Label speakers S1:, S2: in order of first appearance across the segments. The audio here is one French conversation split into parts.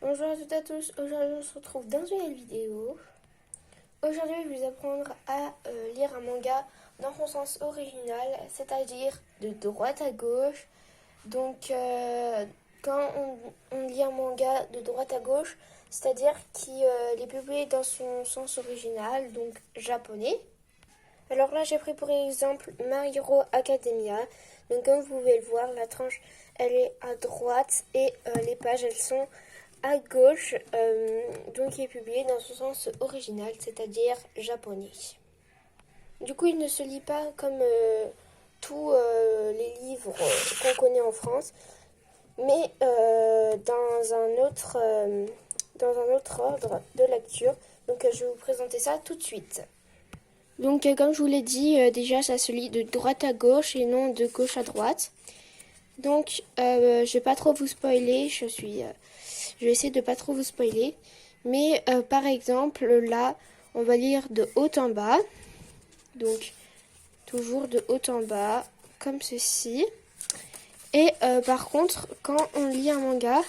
S1: Bonjour à toutes et à tous, aujourd'hui on se retrouve dans une nouvelle vidéo. Aujourd'hui je vais vous apprendre à lire un manga dans son sens original, c'est-à-dire de droite à gauche. Donc quand on lit un manga de droite à gauche, c'est-à-dire qu'il est publié dans son sens original, donc japonais. Alors là j'ai pris pour exemple My Hero Academia. Donc comme vous pouvez le voir, la tranche elle est à droite et les pages elles sont à gauche, donc il est publié dans son sens original, c'est-à-dire japonais. Du coup, il ne se lit pas comme tous les livres qu'on connaît en France, mais dans un autre ordre de lecture. Donc, je vais vous présenter ça tout de suite. Donc, comme je vous l'ai dit, déjà, ça se lit de droite à gauche et non de gauche à droite. Donc, je vais pas trop vous spoiler, je vais essayer de pas trop vous spoiler. Mais par exemple, là, on va lire de haut en bas. Donc, toujours de haut en bas, comme ceci. Et par contre, quand on lit un manga,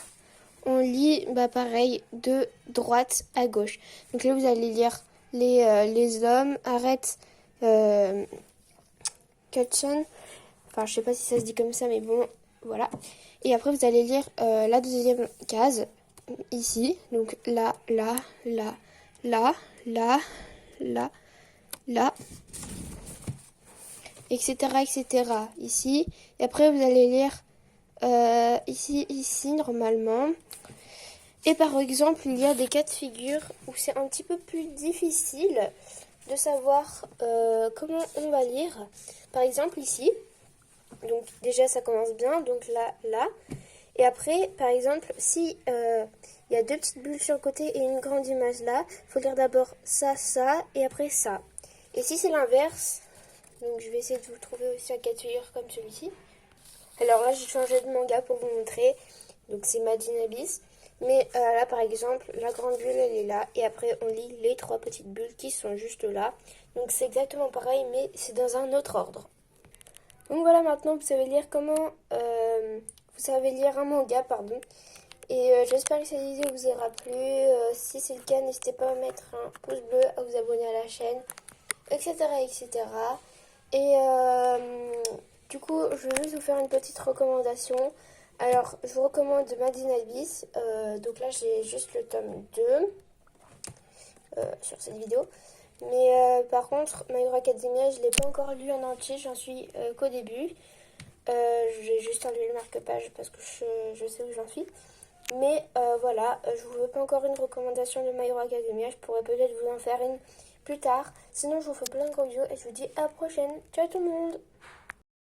S1: on lit pareil, de droite à gauche. Donc là, vous allez lire les hommes arrêtent Katsun. Enfin, je sais pas si ça se dit comme ça, mais bon, voilà. Et après, vous allez lire la deuxième case, ici. Donc là, là, là, là, là, là, là, etc., etc. Ici. Et après, vous allez lire ici, ici, normalement. Et par exemple, il y a des cas de figure où c'est un petit peu plus difficile de savoir comment on va lire. Par exemple, ici. Donc déjà ça commence bien, donc là, là. Et après, par exemple, si il y a deux petites bulles sur le côté et une grande image là, il faut lire d'abord ça, ça, et après ça. Et si c'est l'inverse, donc je vais essayer de vous trouver aussi un cas de figure comme celui-ci. Alors là, j'ai changé de manga pour vous montrer. Donc c'est Made in Abyss. Mais là, par exemple, la grande bulle, elle est là. Et après, on lit les trois petites bulles qui sont juste là. Donc c'est exactement pareil, mais c'est dans un autre ordre. Donc voilà, maintenant vous savez lire vous savez lire un manga, pardon. Et j'espère que cette vidéo vous aura plu. Si c'est le cas, n'hésitez pas à mettre un pouce bleu, à vous abonner à la chaîne, etc. etc. Et du coup, je vais juste vous faire une petite recommandation. Alors, je vous recommande Made in Abyss. Donc là, j'ai juste le tome 2 sur cette vidéo. Mais par contre, My Hero Academia, je ne l'ai pas encore lu en entier, j'en suis qu'au début. J'ai juste enlevé le marque-page parce que je sais où j'en suis. Mais voilà, je vous fais pas encore une recommandation de My Hero Academia, je pourrais peut-être vous en faire une plus tard. Sinon, je vous fais plein de gros bisous et je vous dis à la prochaine. Ciao tout le monde!